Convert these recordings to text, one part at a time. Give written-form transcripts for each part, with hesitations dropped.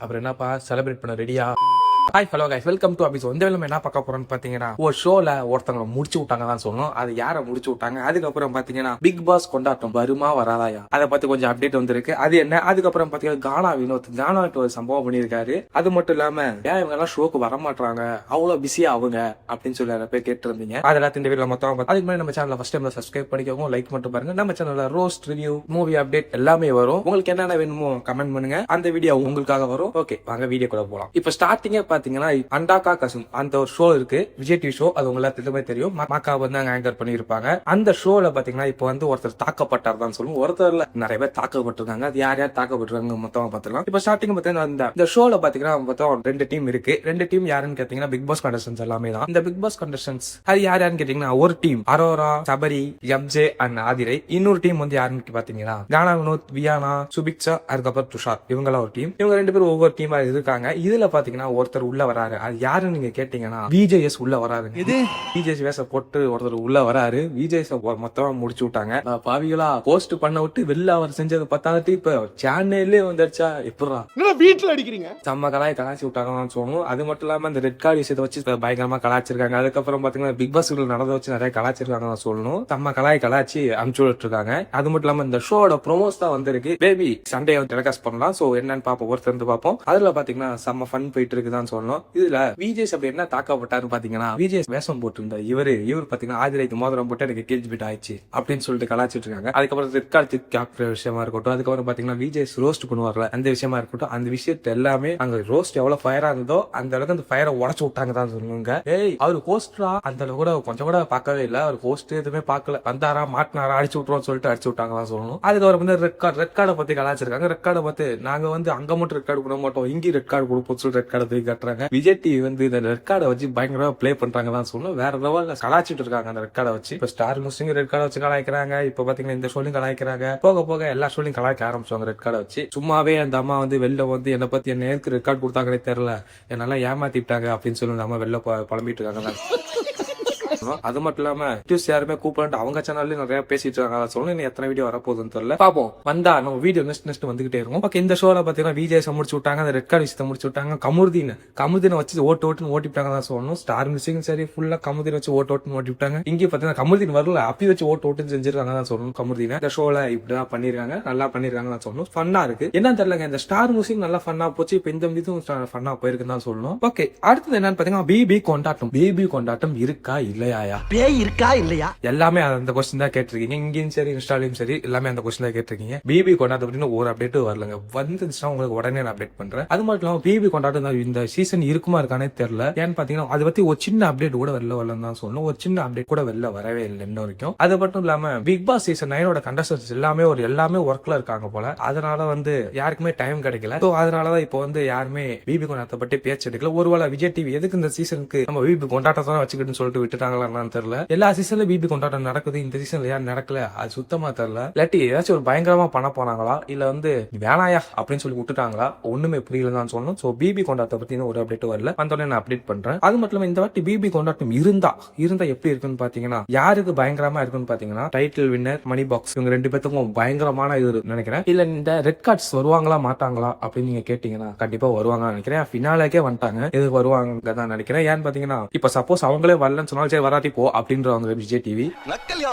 அப்புறம் என்னப்பா செலிப்ரேட் பண்ண ரெடியா? Hi hello guys, welcome to அபிஸ். இந்த வேலை என்ன பார்க்க போறோம்னு பாத்தீங்கன்னா, ஒரு ஷோல ஒருத்தவங்க முடிச்சு விட்டாங்க தான் சொல்லணும். அது யாரை முடிச்சு விட்டாங்க, அதுக்கப்புறம் பாத்தீங்கன்னா பிக் பாஸ் கொண்டாட்டம் வருமா வராதாயா, அதை பத்தி கொஞ்சம் அப்டேட் வந்திருக்கு. அது என்ன, அதுக்கப்புறம் பாத்தீங்கன்னா கானா வினோத் ஒரு சம்பவம் பண்ணியிருக்காரு. அது மட்டும் இல்லாம ஏன் இவங்க எல்லாம் ஷோக்கு வரமாட்டாங்க, அவ்வளவு பிஸியா அவங்க அப்படின்னு சொல்லி நிறைய பேர் கேட்டு இருந்தீங்க. அதெல்லாம் இந்த வீடியோல மொத்தம் அதுக்கு முன்னாடி நம்ம சேனல் ஃபர்ஸ்ட் டைம் சப்ஸ்கிரைப் பண்ணிக்கோங்க, லைக் மட்டும் பாருங்க. நம்ம சேனல்ல ரோஸ்ட் ரிவ்யூ, மூவி அப்டேட் எல்லாமே வரும். உங்களுக்கு என்னென்ன வேணுமோ கமெண்ட் பண்ணுங்க, அந்த வீடியோ உங்களுக்காக வரும். ஓகே, வாங்க வீடியோ கூட போலாம். இப்ப ஸ்டார்டிங்கே பாத்தீங்கன்னா அண்டாக்கா கசும் அந்த ஒரு ஷோ இருக்கு, விஜய் டிவி ஷோ. அது உங்களுக்கு தெரியும், மக்கா வந்து அங்க ஆங்கர் பண்ணிருப்பாங்க. அந்த ஷோல பாத்தீங்கன்னா இப்ப வந்து ஒருத்தர் தாக்கப்பட்டார் தான் சொல்லுவோம். ஒருத்தர்ல நிறைய பேர் தாக்கப்பட்டிருக்காங்க. அது யார் யார் தாக்கப்பட்டிருக்காங்க மொத்தமா பாத்துக்கலாம். இப்ப ஸ்டார்டிங் பாத்தீங்கன்னா இந்த ஷோல பாத்தீங்கன்னா மொத்தம் 2 டீம் இருக்கு. 2 டீம் யாருன்னு கேட்டீங்கன்னா பிக் பாஸ் கண்டஸ்டன்ஸ் எல்லாமே தான். இந்த பிக் பாஸ் கண்டஸ்டன்ஸ் அது யார் யாருன்னு கேட்டீங்கன்னா, ஒரு team Aurora, Sabari, MJ and Aathirai. இன்னொரு டீம் வந்து யாருன்னு பாத்தீங்கன்னா கானா வினோத், வியானா, சுபிக்ஷா, அதுக்கப்புறம் துஷார். இவங்கெல்லாம் ஒரு டீம். இவங்க 2 பேரும் ஒவ்வொரு டீமா இருக்காங்க. இதுல பாத்தீங்கன்னா ஒருத்தர் உள்ள வராரு. அது யாருன்னு நீங்க கேட்டீங்கன்னா விஜேஎஸ் உள்ள வராரு. இது விஜேஎஸ் வேஷம் போட்டு ஒருத்தர் உள்ள வராரு. விஜேஎஸ் மொத்தமா முடிச்சு விட்டாங்க. பாவிகளா போஸ்ட் பண்ண விட்டு வெளில அவர் செஞ்சது பத்தாயிரத்தி இப்ப சேனல்லே வந்துடுச்சா? எப்படா வீட்டுல அடிக்கிறீங்க? செம்ம கலாய்ச்சி விட்டாங்கன்னு சொல்லணும். அது மட்டும் இல்லாம இந்த ரெட் கார்டு விஷயத்தை வச்சு பயங்கரமா கலாச்சிருக்காங்க. அதுக்கப்புறம் பாத்தீங்கன்னா பிக் பாஸ் நடந்த வச்சு நிறைய கலாச்சிருக்காங்க சொல்லணும். செம்ம கலாய்ச்சி அனுப்பிச்சு விட்டு இருக்காங்க. அது மட்டும் இல்லாம இந்த ஷோட ப்ரோமோஸ் தான் வந்திருக்கு. பேபி சண்டே வந்து டெலிகாஸ்ட் பண்ணலாம். சோ என்னன்னு பாப்போம், ஒருத்தர் வந்து பாப்போம். அதுல பாத்தீங்கன்னா செம்ம ஃபன் போயிட்டு இருக்குதான் சொல்லணும். இதுல விஜேஎஸ் அப்படி என்ன தாக்கப்பட்டாரு பாத்தீங்கன்னா, விஜேஎஸ் வேஷம் போட்டு இவர் பாத்தீங்கன்னா ஆதிரைக்கு மோதிரம் போட்டு எனக்கு கேள்விப்பட்டு ஆயிடுச்சு அப்படின்னு சொல்லிட்டு கலாச்சிட்டு இருக்காங்க. அதுக்கப்புறம் ரெட் கார்டு கேப்டர் விஷயமா இருக்கட்டும், அதுக்கப்புறம் பாத்தீங்கன்னா விஜேஎஸ் ரோஸ்ட் பண்ணுவார்ல அந்த விஷயமா இருக்கட்டும், அந்த விஷயத்த எல்லாமே அங்க ரோஸ்ட் எவ்வளவு ஃபயரா இருந்ததோ அந்த அளவுக்கு அந்த ஃபயரை உடச்சு விட்டாங்க தான் சொல்லுங்க. ஏய் அவரு ஹோஸ்டரா அந்த அளவு கூட கொஞ்சம் கூட பார்க்கவே இல்லை. அவர் ஹோஸ்ட் எதுவுமே பார்க்கல, வந்தாரா மாட்டினாரா அடிச்சு விட்டுறோம் சொல்லிட்டு அடிச்சு விட்டாங்க தான் சொல்லணும். அதுக்கப்புறம் வந்து ரெட் கார்டை பத்தி கலாச்சிருக்காங்க. ரெட் கார்டை பார்த்து நாங்க வந்து அங்க மட்டும் ரெட் கார்டு கொடுக்க மாட்டோம், இங்கே ரெட் கார்டு கொடுப்போம் சொல்லி ரெட் கார்டை தூக்கி கட்டுறாங்க. விஜய் டிவி வந்து இந்த ரெட் கார்டை வச்சு பயங்கரமா பிளே பண்றாங்க தான் சொல்லணும். வேற லெவல்ல கலாச்சிட்டு இருக்காங்க அந்த ரெட் கார்டை வச்சு. இப்ப ஸ்டார் முஸ்லிம் ரெட் கார்டை வச்சு கலாய்க்கிறாங்க. இப்ப பாத்தீங்கன்னா இந்த ஷோலையும் கலாய்க்கிறாங்க. போக போக எல்லா ஷோலையும் கலாய்க்க ஆரம்பிச்சாங்க ரெட் கார்டை வச்சு. சும்மாவே அந்த அம்மா வந்து வெளில வந்து என்னை பத்தி என்ன ஏற்கு ரெட் கார்டு கொடுத்தாங்கன்னே தெரியல, என்னால ஏமாத்திட்டாங்க அப்படின்னு சொல்லி அந்த அம்மா வெளில புலம்பிட்டு இருக்காங்க. அது மட்டும் இல்லாம யாருமே கூப்பிட்டு அவங்க சேனல்ல நிறைய பேசிட்டு இருக்காங்க சொல்லணும். எத்தனை வீடியோ வரப்போகுதுன்னு தெரியல, பாப்போம். வந்தா நம்ம வீடியோ நெக்ஸ்ட் வந்துகிட்டே இருக்கும். ஓகே, இந்த ஷோல பாத்தீங்கன்னா விஜய் முடிச்சு விட்டாங்க, அந்த ரெட் கார்டு விஷயத்தை முடிச்சு விட்டாங்க. கமுதினை வச்சு ஓட்டுன்னு ஓட்டிவிட்டாங்க தான் சொல்லணும். ஸ்டார் மியூசிக் சரி ஃபுல்லா கமுதினை வச்சு ஓட்டுன்னு ஓட்டிவிட்டாங்க. இங்கே பாத்தீங்கன்னா கமுதின் வரல, அப்பி வச்சு ஓட்டுன்னு செஞ்சிருக்காங்க தான் சொல்லணும். கமுதினை இந்த ஷோல இப்படிதான் பண்ணிருக்காங்க, நல்லா பண்ணிருக்காங்க தான் சொல்லணும். ஃபன்னா இருக்கு. என்ன தெரியலங்க, இந்த ஸ்டார் மியூசிக் நல்லா ஃபன்னா போச்சு. இப்ப இந்த இதுவும் ஃபன்னா போயிருக்குன்னு தான் சொல்லணும். ஓகே, அடுத்தது என்னன்னு பாத்தீங்கன்னா பேபி கொண்டாட்டம் இருக்கா இல்லையா, பேய் இருக்கா இல்லையா, எல்லாமே அந்த கொஸ்டின் தான் கேட்டிருக்கீங்க. இங்கேயும் சரி இன்ஸ்டாலையும் சரி எல்லாமே அந்த கொஸ்டின் தான் கேட்டிருக்கீங்க. பேபி கொண்டாட்டம் அப்படின்னு ஒரு அப்டேட் வரலங்க. வந்துச்சுன்னா உங்களுக்கு உடனே நான் அப்டேட் பண்றேன். அது மட்டும் இல்லாம பேபி கொண்டாட்டம் இந்த சீசன் இருக்குமா இருக்கானே தெரியல. ஏன்னு பாத்தீங்கன்னா அதை பத்தி ஒரு சின்ன அப்டேட் கூட வரலன்னு தான் சொல்லணும். ஒரு சின்ன அப்டேட் கூட வரவே இல்லை இன்ன வரைக்கும். அது மட்டும் இல்லாம பிக் பாஸ் சீசன் 9 கண்டஸ்டன்ஸ் எல்லாமே ஒர்க்ல இருக்காங்க போல. அதனால வந்து யாருக்குமே டைம் கிடைக்கல. அதனாலதான் இப்போ வந்து யாருமே பேபி கொண்டாட்டத்தை பத்தி பேச்சு எடுக்கல. ஒருவேளை விஜய் டிவி எதுக்கு இந்த சீசனுக்கு நம்ம பேபி கொண்டாட்டத்தை வச்சுக்கிட்டு சொல்லிட்டு விட்டுட்டாங்களா தெரியல. எல்லா சீசன்ல பிபி கொண்டாட்டம் நடக்குது, இந்த சீசன்ல யாரும் நடக்கல, அது சுத்தமா தெரியல. இல்லாட்டி ஏதாச்சும் ஒரு பயங்கரமா பண்ண போனாங்களா, இல்ல வந்து வேணாயா அப்படின்னு சொல்லி விட்டுட்டாங்களா, ஒண்ணுமே புரியலதான் சொல்லணும். சோ பிபி கொண்டாட்டத்தை பத்தி ஒரு அப்டேட் வரல, வந்தோடனே நான் அப்டேட் பண்றேன். அது மட்டும் இல்லாம இந்த வாட்டி பிபி கொண்டாட்டம் இருந்தா எப்படி இருக்குன்னு பாத்தீங்கன்னா, யாருக்கு பயங்கரமா இருக்குன்னு பாத்தீங்கன்னா டைட்டில் வின்னர், மணி பாக்ஸ், இவங்க 2 பேத்துக்கும் பயங்கரமான இது நினைக்கிறேன். இல்ல இந்த ரெட் கார்ட்ஸ் வருவாங்களா மாட்டாங்களா அப்படின்னு நீங்க கேட்டீங்கன்னா கண்டிப்பா வருவாங்க நினைக்கிறேன். பினாலேக்கே வந்துட்டாங்க, எதுக்கு வருவாங்க தான் நினைக்கிறேன். ஏன்னு பாத்தீங்கன்னா இப்ப சப்போஸ் அவங்களே வரலன்னு சொன்னாலும் சரி வராட்டி போ அப்படின்றவங்க விஜய் டிவி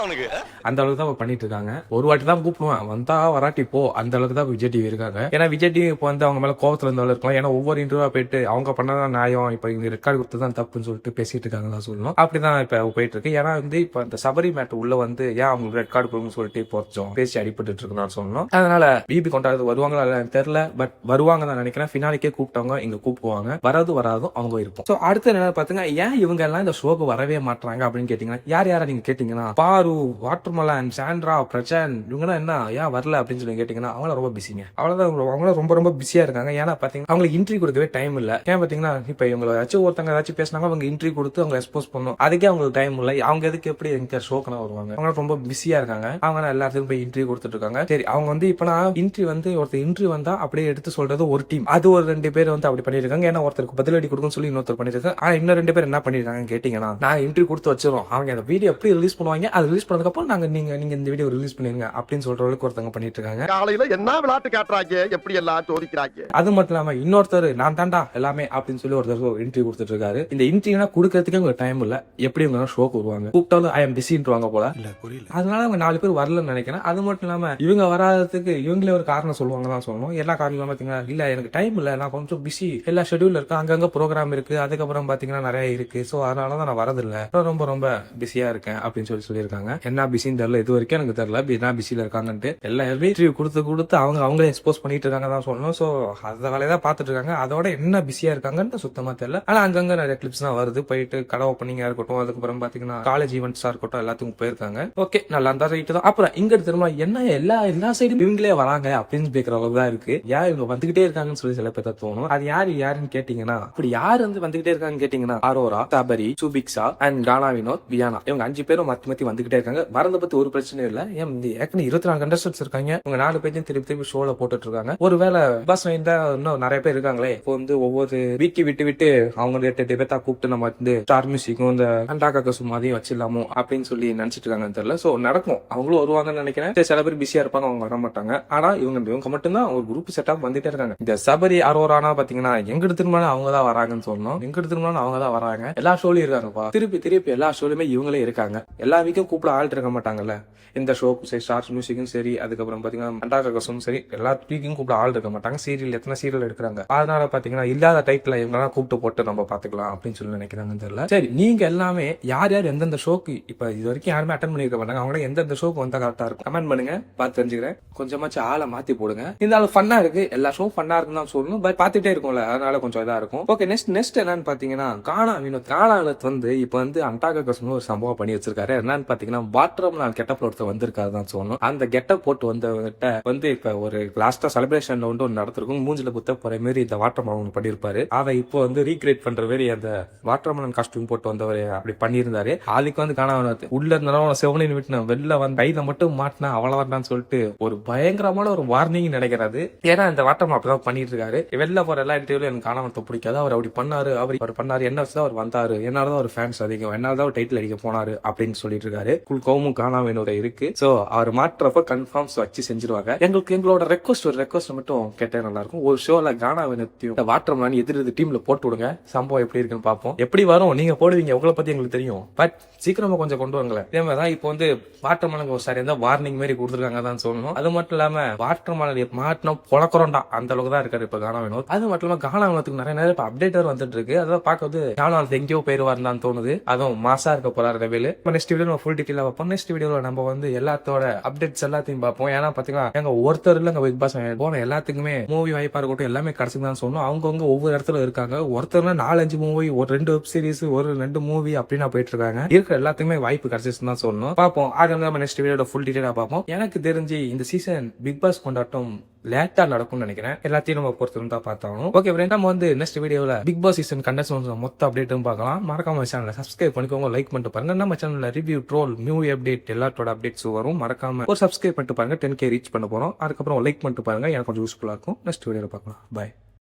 அந்த அளவுக்கு தான் பண்ணிட்டு இருக்காங்க. ஒரு வாட்டி தான் கூப்பிடுவேன், வந்தா வராட்டி போ, அந்த அளவுக்கு தான் விஜய் டிவி இருக்காங்க. ஏன்னா விஜய் டிவி இப்போ வந்து அவங்க மேல கோவத்துல இருந்தாலும் இருக்கலாம். ஏன்னா ஒவ்வொரு இன்டர்வியூவா போயிட்டு அவங்க பண்ணதான் நியாயம், இப்ப இவங்க ரெக்கார்டு கொடுத்ததான் தப்புன்னு சொல்லிட்டு பேசிட்டு இருக்காங்க தான் சொல்லணும். அப்படிதான் இப்ப போயிட்டு இருக்கு. ஏன்னா வந்து இப்ப இந்த சபரி மேட் உள்ள வந்து ஏன் அவங்களுக்கு ரெட் கார்டு கொடுங்கன்னு சொல்லிட்டு போச்சோம் பேசி அடிபட்டு இருக்குன்னு சொல்லணும். அதனால பிபி கொண்டாடுறது வருவாங்களா தெரியல, பட் வருவாங்க தான் நினைக்கிறேன். பினாலிக்கே கூப்பிட்டவங்க இங்க கூப்பிடுவாங்க, வராதும் அவங்க இருக்கும். சோ அடுத்து என்ன பாத்தீங்கன்னா, ஏன் இவங்க எல்லாம் இந்த ஷோக்கு வரவே மாட்டாங்க அப்படின்னு கேட்டீங்கன்னா, யார நீங்க கேட்டீங்கன்னா பாரு, வாட்டர்மலன், சாண்ட்ரா, பிரச்சன், இவங்க என்ன ஏன் வரல அப்படின்னு சொல்லி கேட்டீங்கன்னா அவங்கள ரொம்ப பிஸிங்க. அவங்க ரொம்ப பிஸியா இருக்காங்க. ஏன்னா பாத்தீங்கன்னா அவங்களுக்கு இன்ட்ரி கொடுக்கவே டைம் இல்ல. ஏன் பாத்தீங்கன்னா இப்ப இவங்க ஏதாச்சும் ஒருத்தங்க ஏதாச்சும் பேசினாங்க, அவங்க இன்ட்ரி கொடுத்து அவங்க எக்ஸ்போஸ் பண்ணும், அதுக்கே அவங்களுக்கு டைம் இல்ல. அவங்க எதுக்கு எப்படி எங்க ஷோக்குனா வருவாங்க, அவங்க ரொம்ப பிஸியா இருக்காங்க. அவங்க எல்லாத்துக்கும் போய் இன்ட்ரி கொடுத்துட்டு இருக்காங்க. சரி, அவங்க வந்து இப்ப நான் இன்ட்ரி வந்து ஒருத்தர் இன்ட்ரி வந்தா அப்படியே எடுத்து சொல்றது ஒரு டீம், அது ஒரு 2 பேர் வந்து அப்படி பண்ணிருக்காங்க. ஏன்னா ஒருத்தருக்கு பதிலடி கொடுக்குன்னு சொல்லி இன்னொருத்தர் பண்ணிருக்காங்க. ஆனா இன்னும் 2 பேர் என்ன பண்ணிருக்காங்க கேட்டீங்கன்னா, நான் இன்ட்ரி இன்டர்வியூ கொடுத்து வச்சிரும். அவங்க அந்த வீடியோ எப்படி ரிலீஸ் பண்ணுவாங்க, அது ரிலீஸ் பண்ணதுக்கு அப்புறம் நீங்க இந்த வீடியோ ரிலீஸ் பண்ணிருங்க அப்படின்னு சொல்ற அளவுக்கு ஒருத்தவங்க பண்ணிட்டு இருக்காங்க. காலையில என்ன விளையாட்டு காட்டுறாங்க, எப்படி எல்லாம் சோதிக்கிறாங்க. அது மட்டும் இல்லாம இன்னொருத்தர் நான் தாண்டா எல்லாமே அப்படின்னு சொல்லி ஒருத்தர் இன்டர்வியூ கொடுத்துட்டு இருக்காரு. இந்த இன்டர்வியூனா கொடுக்கறதுக்கு உங்களுக்கு டைம் இல்ல, எப்படி இவங்க ஷோக்கு வருவாங்க, கூப்பிட்டாலும் ஐ எம் பிஸின்றாங்க போல. அதனால அவங்க 4 பேர் வரலன்னு நினைக்கிறேன். அது மட்டும் இல்லாம இவங்க வராததுக்கு இவங்களே ஒரு காரணம் சொல்லுவாங்க தான் சொல்லணும். எல்லா காரணங்களும் பாத்தீங்கன்னா இல்ல எனக்கு டைம் இல்ல, நான் கொஞ்சம் பிஸி, எல்லா ஷெட்யூல் இருக்கு, அங்கங்க ப்ரோக்ராம் இருக்கு, அதுக்கப்புறம் பாத்தீங்கன்னா நிறைய இருக்கு, சோ அதனாலதான் நான் வரதில்ல, ரொம்ப ரொம்ப பிஸியா இருக்கேன் அப்படின்னு சொல்லியிருக்காங்க. என்ன பிஸின்னு தெரியல, இது வரைக்கும் எனக்கு தெரியல என்ன பிஸில இருக்காங்கன்ட்டு. எல்லா இன்டர்வியூ கொடுத்து அவங்களே எக்ஸ்போஸ் பண்ணிட்டு இருக்காங்க தான் சொல்லணும். சோ அந்த வேலையை தான் பாத்துட்டு இருக்காங்க. அதோட என்ன பிஸியா இருக்காங்கன்னு சுத்தமா தெரியல. ஆனா அங்கங்க நிறைய கிளிப்ஸ் தான் வருது. போயிட்டு கடை ஓப்பனிங்கா இருக்கட்டும், அதுக்கப்புறம் பாத்தீங்கன்னா காலேஜ் ஈவெண்ட்ஸா இருக்கட்டும், எல்லாத்துக்கும் போயிருக்காங்க. ஓகே, நல்லா இருந்தா ரைட்டு தான். அப்புறம் இங்க திரும்ப என்ன எல்லா சைடும் இவங்களே வராங்க அப்படின்னு கேட்கற அளவுக்கு தான் இருக்கு. யார் இவங்க வந்துகிட்டே இருக்காங்கன்னு சொல்லி சில பேர் தோணும். அது யாருன்னு கேட்டீங்கன்னா, அப்படி யாரு வந்துகிட்டே இருக்காங்கன்னு கேட்டீங்கன்னா அரோரா, தபரி, சுபிக்ஷா அண்ட் கானா வினோத், வியானா, இவங்க 5 பேரும் மாத்தி வந்துகிட்டே இருக்காங்க. வரத பத்தி ஒரு பிரச்சனை இல்ல. ஏற்கனவே 24 கண்டஸ்டன்ஸ் இருக்காங்க. இவங்க 4 பேரையும் திருப்பி ஷோல போட்டுட்டு இருக்காங்க. ஒருவேளை பஸ் இன்னும் நிறைய பேர் இருக்காங்களே, இப்போ ஒவ்வொரு வீக்கி விட்டு அவங்க 8 பேர்த்தா கூப்பிட்டு நம்ம ஸ்டார் மியூசிக்கும் இந்த அண்டாக்கா சும்மாதையும் வச்சிடலாமோ அப்படின்னு சொல்லி நினைச்சிட்டு இருக்காங்கன்னு தெரியல. சோ நடக்கும், அவங்களும் வருவாங்கன்னு நினைக்கிறேன். சில பேர் பிஸியா இருப்பாங்க, அவங்க வர மாட்டாங்க. ஆனா இவங்க மட்டும்தான் ஒரு குரூப் செட்டப் வந்துட்டே இருக்காங்க. இந்த சபரி அரோரானா பாத்தீங்கன்னா எங்கிட்ட திரும்பினாலும் அவங்க தான் வராங்கன்னு சொல்லணும். எங்கிட்ட திரும்பினாலும் அவங்க தான் வராங்க. எல்லா ஷோலயும் இருக்காங்கப்பா. திருப்பி எல்லா ஷோலயுமே இவங்களே இருக்காங்க. எல்லா வீக்கும் கூப்பிட ஆள் இருக்க மாட்டாங்கல்ல. இந்த ஷோக்கும் சரி, ஸ்டார் மியூசிக்கும் சரி, அதுக்கப்புறம் பாத்தீங்கன்னா அண்டாக்கசும் சரி, எல்லா வீக்கும் கூப்பிட ஆள் இருக்க மாட்டாங்க. சீரியல் எத்தனை சீரியல் எடுக்கிறாங்க, அதனால பாத்தீங்கன்னா இல்லாத டைப்ல இவங்க கூப்பிட்டு போட்டு நம்ம பாத்துக்கலாம் அப்படின்னு சொல்லி நினைக்கிறாங்கன்னு தெரியல. சரி, நீங்க எல்லாமே யார் எந்தெந்த ஷோக்கு இப்ப இது வரைக்கும் யாருமே அட்டன் பண்ணிருக்க மாட்டாங்க, அவங்க எந்தெந்த ஷோக்கு வந்தா கரெக்டா இருக்கும் கமெண்ட் பண்ணுங்க, பார்த்து தெரிஞ்சுக்கிறேன். கொஞ்சமாச்சும் ஆளை மாத்தி போடுங்க. இந்த ஆள் ஃபன்னா இருக்கு, எல்லா ஷோ ஃபன்னா இருக்குன்னு தான் சொல்லணும். பட் பாத்துட்டே இருக்கும்ல, அதனால கொஞ்சம் இதா இருக்கும். ஓகே, நெக்ஸ்ட் என்னன்னு பாத்தீங்கன்னா கானா வினோத் இப்ப அண்டாக்கசும் ஒரு சம்பவம் பண்ணி வச்சிருக்காரு. என்னன்னு பாத்தீங்கன்னா வாட்டர்மெலன் கெட்டப்ல ஒருத்தர் வந்திருக்காரு தான் சொல்லணும். அந்த கெட்டப் போட்டு வந்தவங்கிட்ட இப்ப ஒரு லாஸ்டா செலிப்ரேஷன்ல ஒன்று நடத்திருக்கும். மூஞ்சில புத்த போற மாதிரி இந்த வாட்டர்மெலன் பண்ணிருப்பாரு. அதை இப்போ ரீக்ரியேட் பண்ற மாதிரி அந்த வாட்டர்மெலன் காஸ்டியூம் போட்டு வந்தவர் அப்படி பண்ணியிருந்தாரு. அதுக்கு கானா வினோத் உள்ள இருந்தாலும் செவனின் விட்டு வெளில கையில மட்டும் மாட்டினா அவ்வளவுதான் சொல்லிட்டு ஒரு பயங்கரமான ஒரு வார்னிங் நினைக்கிறாரு. ஏன்னா இந்த வாட்டர்மெலன் அப்படிதான் பண்ணிட்டு இருக்காரு. வெளில போற எல்லா இன்டர்வியூல எனக்கு கானா வினோத் பிடிக்காது. அவர் அப்படி பண்ணாரு, அவர் பண்ணாரு, என்ன வச்சுதான் அவர் வந்தாரு, என்னாலதான் ஒரு ஃபேன்ஸ் அதிகம், என்னாலதான் ஒரு டைட்டில் அடிக்க போனாரு அப்படின்னு சொல்லிட்டு இருக்காரு. கோமும் கானா வினோத் இருக்கு. சோ அவர் மாற்றப்ப கன்ஃபார்ம்ஸ் வச்சு செஞ்சிருவாங்க. எங்களோட ரெக்வஸ்ட் மட்டும் கேட்டா நல்லா இருக்கும். ஒரு ஷோல கானா வினோத்தையும் வாட்டர்மெலன் எதிர்த்து டீம்ல போட்டு விடுங்க. சம்பவம் எப்படி இருக்குன்னு பாப்போம். எப்படி வரும் நீங்க போடுவீங்க, உங்களை பத்தி எங்களுக்கு தெரியும். பட் சீக்கிரமா கொஞ்சம் கொண்டு வாங்களேன். இதே மாதிரிதான் இப்போ வாட்டர்மெலன் ஒரு சரியா வார்னிங் மாதிரி கொடுத்துருக்காங்க தான் சொல்லணும். அது மட்டும் இல்லாம வாட்டர்மெலன் மாட்டினா பொழக்கிறோம்டா அந்த அளவுக்கு தான் இருக்காரு இப்ப கானா வினோத். அது மட்டும் இல்லாம கானா வினோத்துக்கு நிறைய இப்ப அப்டேட்டர் வந்துட்டு இருக்கு. அதான் பார்க்க கானா வினோத் எங்கேயோ போயிருவாருன்னு தோணுது. அதுவும் மாசா இருக்க போறாரு ரெவேலு. நெக்ஸ்ட் வீடியோ ஃபுல் டீட்டெயிலா பார்ப்போம். நெக்ஸ்ட் வீடியோல நம்ம எல்லாத்தோட அப்டேட்ஸ் எல்லாத்தையும் பார்ப்போம். ஏன்னா பாத்தீங்கன்னா எங்க ஒருத்தர் இல்லங்க பிக் பாஸ் போன எல்லாத்துக்குமே மூவி வாய்ப்பா இருக்கட்டும் எல்லாமே கிடைச்சுதான் சொல்லணும். அவங்கவுங்க ஒவ்வொரு இடத்துல இருக்காங்க. ஒருத்தர்னா 4-5 மூவி, ஒரு 2 வெப் சீரிஸ், ஒரு 2 மூவி அப்படின்னா போயிட்டு இருக்காங்க. இருக்கிற எல்லாத்துக்குமே வாய்ப்பு கிடைச்சிச்சுன்னு தான் சொல்லணும். பார்ப்போம். ஆக நம்ம நெக்ஸ்ட் வீடியோட ஃபுல் டீட்டெயிலா பார்ப்போம். எனக்கு தெரிஞ்சு இந்த சீசன் பிக் பாஸ் கொண்டாட்டம் லேட்டா நடக்கும்னு நினைக்கிறேன். எல்லாத்தையும் நம்ம பொறுத்து தான் பார்த்தாலும். ஓகே ஃப்ரெண்ட், நம்ம நெக்ஸ்ட் வீடியோல பிக் பாஸ் சீசன் கண்டஸ்டன்ஸ் மொத்த அப்டேட்டும் பார்க்கலாம். மறக்காம சேனலை சப்ஸ்கிரைப் பண்ணிக்கோங்க, லைக் பண்ணிட்டு பாருங்க. நம்ம சேனல்ல ரிவ்யூ, ட்ரோல், மூவி அப்டேட் எல்லாத்தோட அப்டேட்ஸ் வரும். மறக்காம ஒரு சப்ஸ்கிரைப் பண்ணிட்டு பாருங்க. 10K ரீச் பண்ண போறோம். அதுக்கப்புறம் லைக் பண்ணிட்டு பாருங்க, எனக்கு கொஞ்சம் யூஸ்ஃபுல்லா இருக்கும். நெக்ஸ்ட் வீடியோல பார்க்கலாம். பாய்.